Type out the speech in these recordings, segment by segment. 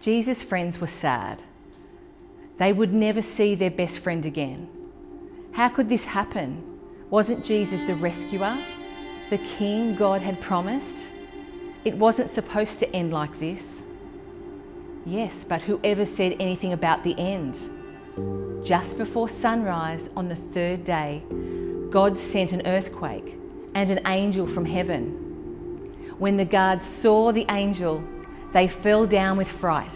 Jesus' friends were sad. They would never see their best friend again. How could this happen? Wasn't Jesus the rescuer, the king God had promised? It wasn't supposed to end like this. Yes, but whoever said anything about the end? Just before sunrise on the third day, God sent an earthquake and an angel from heaven. When the guards saw the angel, they fell down with fright.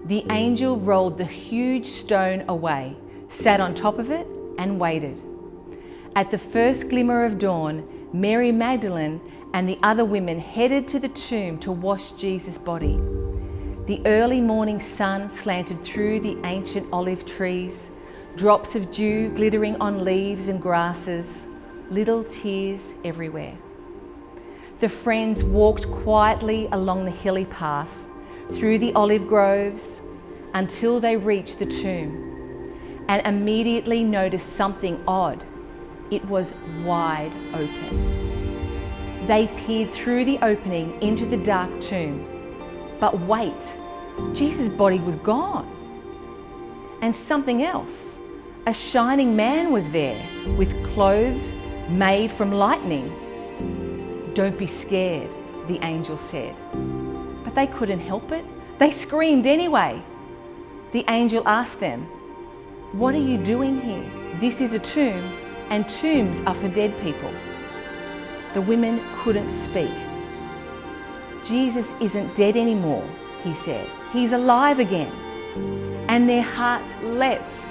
The angel rolled the huge stone away, sat on top of it, and waited. At the first glimmer of dawn, Mary Magdalene and the other women headed to the tomb to wash Jesus' body. The early morning sun slanted through the ancient olive trees, drops of dew glittering on leaves and grasses, little tears everywhere. The friends walked quietly along the hilly path, through the olive groves, until they reached the tomb, and immediately noticed something odd. It was wide open. They peered through the opening into the dark tomb. But wait, Jesus' body was gone. And something else. A shining man was there with clothes made from lightning. "Don't be scared," the angel said. But they couldn't help it. They screamed anyway. The angel asked them, "What are you doing here? This is a tomb, and tombs are for dead people." The women couldn't speak. "Jesus isn't dead anymore," he said. "He's alive again." And their hearts leapt.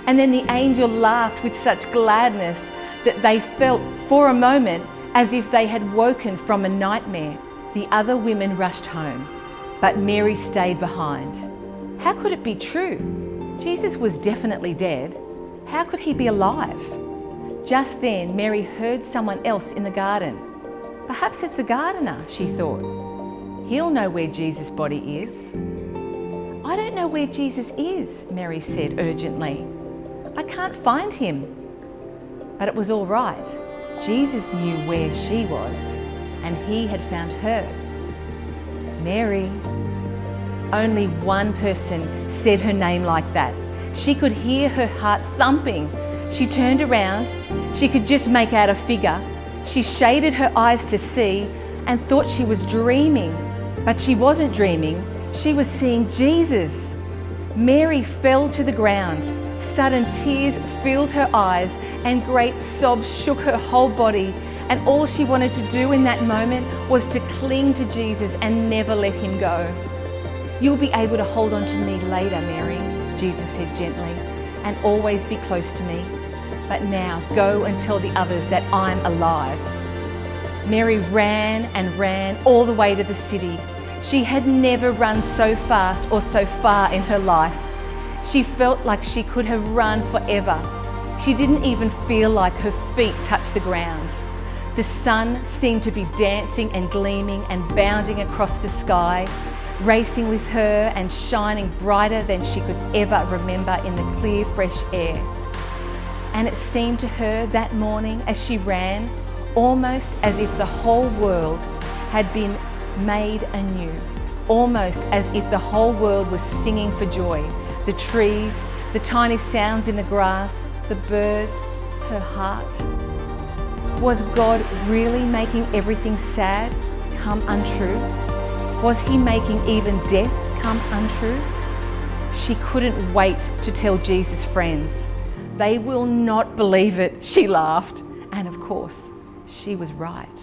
And then the angel laughed with such gladness that they felt for a moment as if they had woken from a nightmare. The other women rushed home, but Mary stayed behind. How could it be true? Jesus was definitely dead. How could he be alive? Just then, Mary heard someone else in the garden. Perhaps it's the gardener, she thought. He'll know where Jesus' body is. "I don't know where Jesus is," Mary said urgently. "I can't find him." But it was all right. Jesus knew where she was, and he had found her. Mary. Only one person said her name like that. She could hear her heart thumping. She turned around. She could just make out a figure. She shaded her eyes to see and thought she was dreaming. But she wasn't dreaming. She was seeing Jesus. Mary fell to the ground. Sudden tears filled her eyes and great sobs shook her whole body. And all she wanted to do in that moment was to cling to Jesus and never let him go. "You'll be able to hold on to me later, Mary," Jesus said gently, "and always be close to me. But now go and tell the others that I'm alive." Mary ran and ran all the way to the city. She had never run so fast or so far in her life. She felt like she could have run forever. She didn't even feel like her feet touched the ground. The sun seemed to be dancing and gleaming and bounding across the sky, racing with her and shining brighter than she could ever remember in the clear, fresh air. And it seemed to her that morning as she ran, almost as if the whole world had been made anew, almost as if the whole world was singing for joy. The trees, the tiny sounds in the grass, the birds, her heart. Was God really making everything sad come untrue? Was he making even death come untrue? She couldn't wait to tell Jesus' friends. "They will not believe it," she laughed. And of course, she was right.